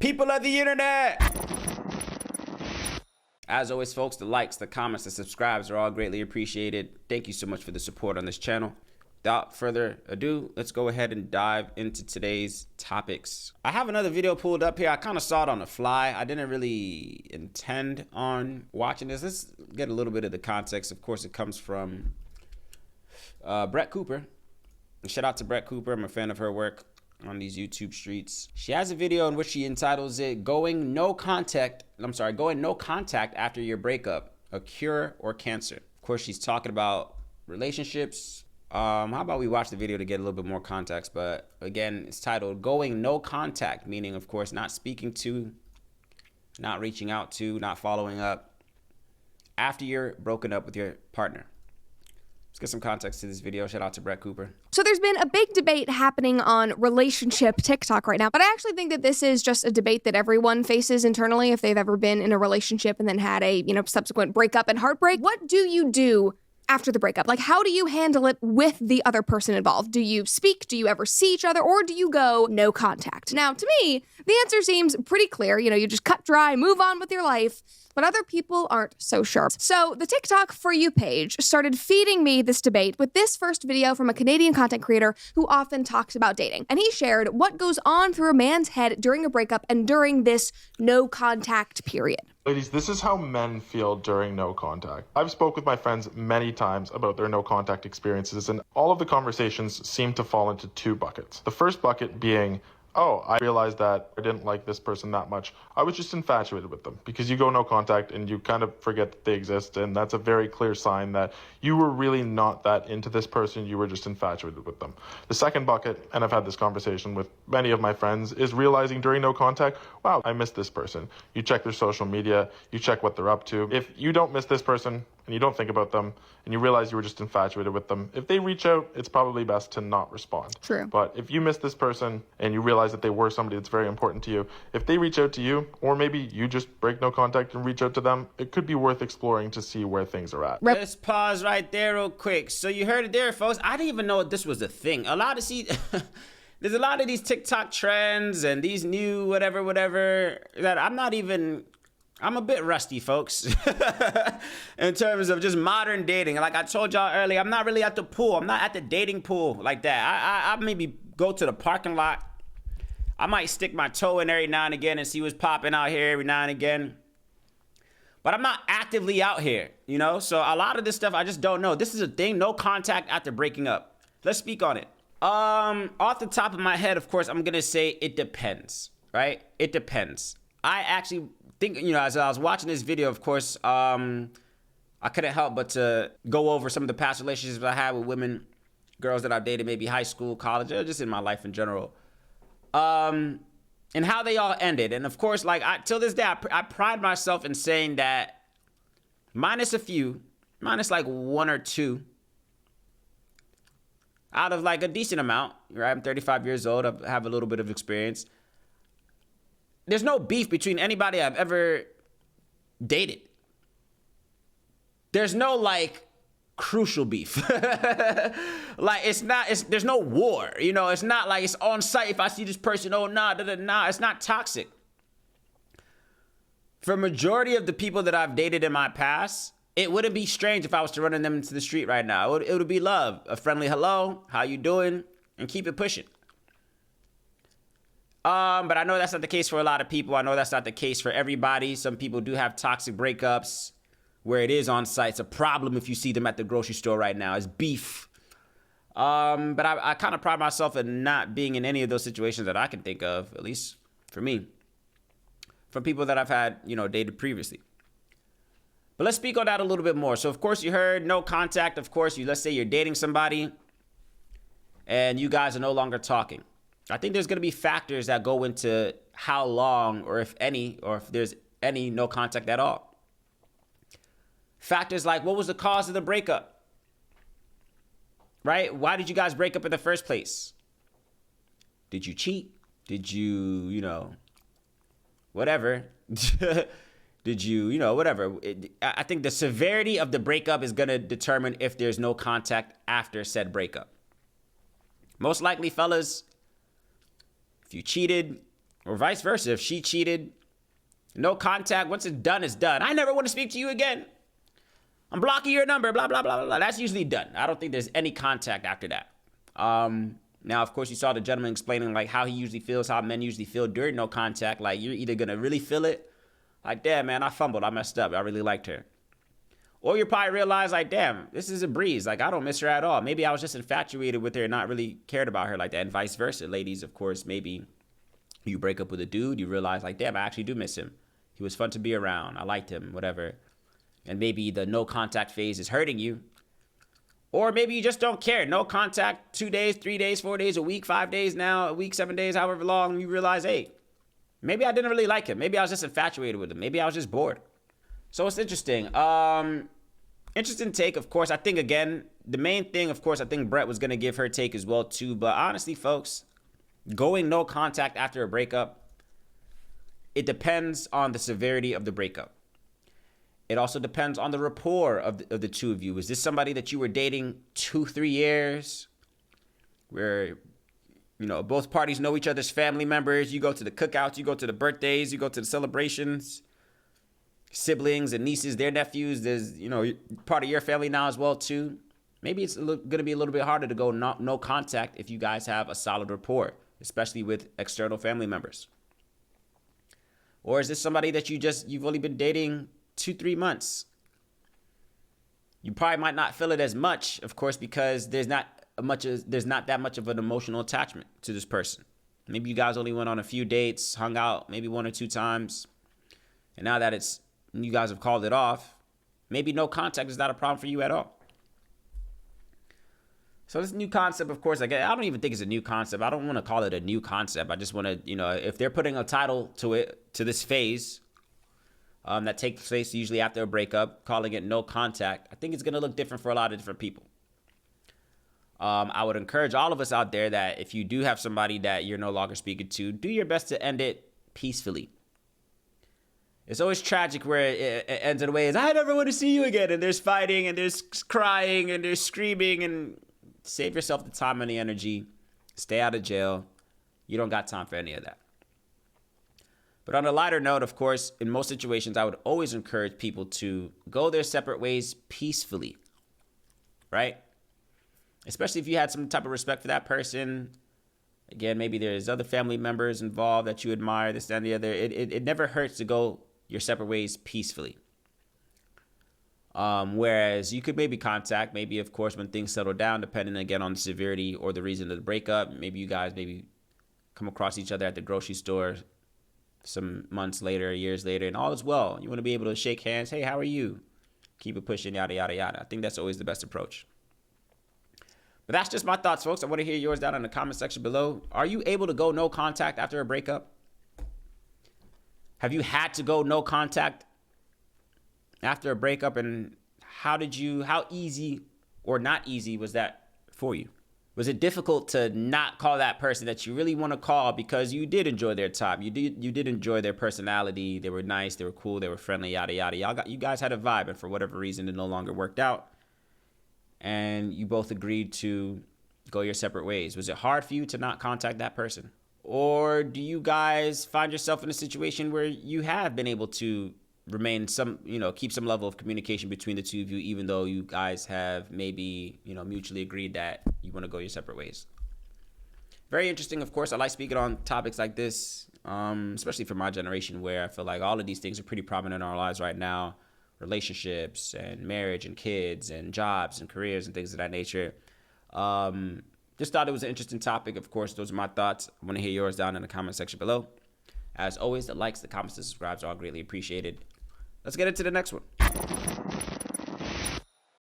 People of the internet. As always, folks, the likes, the comments, the subscribes are all greatly appreciated. Thank you so much for the support on this channel. Without further ado, let's go ahead and dive into today's topics. I have another video pulled up here. I kind of saw it on the fly. I didn't really intend on watching this. Let's get a little bit of the context. Of course, it comes from Brett Cooper. Shout out to Brett Cooper. I'm a fan of her work on these YouTube streets. She has a video in which she entitles it going no contact after your breakup, a cure or cancer. Of course, she's talking about relationships. How about we watch the video to get a little bit more context? But again, it's titled going no contact, meaning of course not speaking to, not reaching out to, not following up after you're broken up with your partner. Let's get some context to this video. Shout out to Brett Cooper. So there's been a big debate happening on relationship TikTok right now, but I actually think that this is just a debate that everyone faces internally if they've ever been in a relationship and then had a, subsequent breakup and heartbreak. What do you do after the breakup? Like, how do you handle it with the other person involved? Do you speak? Do you ever see each other? Or do you go no contact? Now, to me, the answer seems pretty clear. You just cut dry, move on with your life. But other people aren't so sure. So the TikTok For You page started feeding me this debate with this first video from a Canadian content creator who often talks about dating. And he shared what goes on through a man's head during a breakup and during this no contact period. Ladies, this is how men feel during no contact. I've spoke with my friends many times about their no contact experiences, and all of the conversations seem to fall into two buckets. The first bucket being, oh, I realized that I didn't like this person that much. I was just infatuated with them, because you go no contact and you kind of forget that they exist, and that's a very clear sign that you were really not that into this person, you were just infatuated with them. The second bucket, and I've had this conversation with many of my friends, is realizing during no contact, wow, I miss this person. You check their social media, you check what they're up to. If you don't miss this person, and you don't think about them, and you realize you were just infatuated with them, if they reach out, it's probably best to not respond. True. But if you miss this person, and you realize that they were somebody that's very important to you, if they reach out to you, or maybe you just break no contact and reach out to them, it could be worth exploring to see where things are at. Let's pause right there real quick. So you heard it there, folks. I didn't even know this was a thing. There's a lot of these TikTok trends and these new whatever that I'm a bit rusty, folks, in terms of just modern dating. Like I told y'all earlier, I'm not really at the pool. I'm not at the dating pool like that. I maybe go to the parking lot. I might stick my toe in every now and again and see what's popping out here every now and again. But I'm not actively out here, So a lot of this stuff, I just don't know. This is a thing, no contact after breaking up. Let's speak on it. Off the top of my head, of course, I'm going to say it depends, right? It depends. I actually think, as I was watching this video, of course, I couldn't help but to go over some of the past relationships I had with women, girls that I've dated, maybe high school, college, or just in my life in general. And how they all ended. And of course, till this day, I pride myself in saying that minus like one or two, out of like a decent amount, right? I'm 35 years old. I have a little bit of experience. There's no beef between anybody I've ever dated. There's no crucial beef. There's no war, it's not like it's on site. If I see this person, oh, nah, it's not toxic. For majority of the people that I've dated in my past, it wouldn't be strange if I was to run them into the street right now. It would be love, a friendly hello, how you doing, and keep it pushing. But I know that's not the case for a lot of people. I know that's not the case for everybody. Some people do have toxic breakups where it is on site. It's a problem if you see them at the grocery store right now. It's beef. But I kind of pride myself in not being in any of those situations that I can think of, at least for me, from people that I've had, dated previously. But let's speak on that a little bit more. So, of course, you heard no contact. Of course, let's say you're dating somebody and you guys are no longer talking. I think there's going to be factors that go into how long, or if there's any no contact at all. Factors like, what was the cause of the breakup? Right? Why did you guys break up in the first place? Did you cheat? Did you, whatever? Did you, whatever. I think the severity of the breakup is going to determine if there's no contact after said breakup. Most likely, fellas, if you cheated, Or vice versa. If she cheated, no contact. Once it's done, it's done. I never want to speak to you again. I'm blocking your number, blah, blah, blah, blah. That's usually done. I don't think there's any contact after that. Now, of course, you saw the gentleman explaining like how he usually feels, how men usually feel during no contact. Like, you're either going to really feel it, like, damn, man, I fumbled, I messed up, I really liked her. Or you probably realize, like, damn, this is a breeze. Like, I don't miss her at all. Maybe I was just infatuated with her and not really cared about her like that. And vice versa. Ladies, of course, maybe you break up with a dude, you realize, like, damn, I actually do miss him. He was fun to be around. I liked him, whatever. And maybe the no contact phase is hurting you. Or maybe you just don't care. No contact, 2 days, 3 days, 4 days, a week, 5 days now, a week, 7 days, however long, you realize, hey, maybe I didn't really like him. Maybe I was just infatuated with him. Maybe I was just bored. So it's interesting. Interesting take, of course. I think, again, the main thing, of course, I think Brett was going to give her take as well, too. But honestly, folks, going no contact after a breakup, it depends on the severity of the breakup. It also depends on the rapport of the two of you. Is this somebody that you were dating 2-3 years where, you know, both parties know each other's family members? You go to the cookouts, you go to the birthdays, you go to the celebrations, siblings and nieces, their nephews. There's, you know, part of your family now as well, too. Maybe it's going to be a little bit harder to go no contact if you guys have a solid rapport, especially with external family members. Or is this somebody that you've only been dating 2-3 months? You probably might not feel it as much, of course, because there's not that much of an emotional attachment to this person. Maybe you guys only went on a few dates, hung out maybe 1 or 2 times, and now that you guys have called it off, maybe no contact is not a problem for you at all. So this new concept, of course, I don't even think it's a new concept. I don't want to call it a new concept. I just want to, you know, if they're putting a title to this phase, that takes place usually after a breakup, calling it no contact, I think it's going to look different for a lot of different people. I would encourage all of us out there that if you do have somebody that you're no longer speaking to, do your best to end it peacefully. It's always tragic where it ends in a way is, I never want to see you again, and there's fighting, and there's crying, and there's screaming, and save yourself the time and the energy. Stay out of jail. You don't got time for any of that. But on a lighter note, of course, in most situations, I would always encourage people to go their separate ways peacefully, right? Especially if you had some type of respect for that person. Again, maybe there's other family members involved that you admire, this and the other. It never hurts to go your separate ways peacefully. Whereas you could maybe contact, maybe, of course, when things settle down, depending, again, on the severity or the reason of the breakup. Maybe you guys come across each other at the grocery store some months later, years later, and all is well. You want to be able to shake hands. Hey, how are you? Keep it pushing, yada, yada, yada. I think that's always the best approach. But that's just my thoughts, folks. I want to hear yours down in the comment section below. Are you able to go no contact after a breakup? Have you had to go no contact after a breakup? And how easy or not easy was that for you? Was it difficult to not call that person that you really want to call because you did enjoy their time? You did enjoy their personality. They were nice. They were cool. They were friendly, yada, yada. You guys had a vibe, and for whatever reason, it no longer worked out. And you both agreed to go your separate ways. Was it hard for you to not contact that person? Or do you guys find yourself in a situation where you have been able to keep some level of communication between the two of you, even though you guys have maybe, mutually agreed that you want to go your separate ways? Very interesting, of course. I like speaking on topics like this, especially for my generation, where I feel like all of these things are pretty prominent in our lives right now. Relationships and marriage and kids and jobs and careers and things of that nature. Just thought it was an interesting topic. Of course, those are my thoughts. I want to hear yours down in the comment section below. As always, the likes, the comments, the subscribes are all greatly appreciated. Let's get into the next one.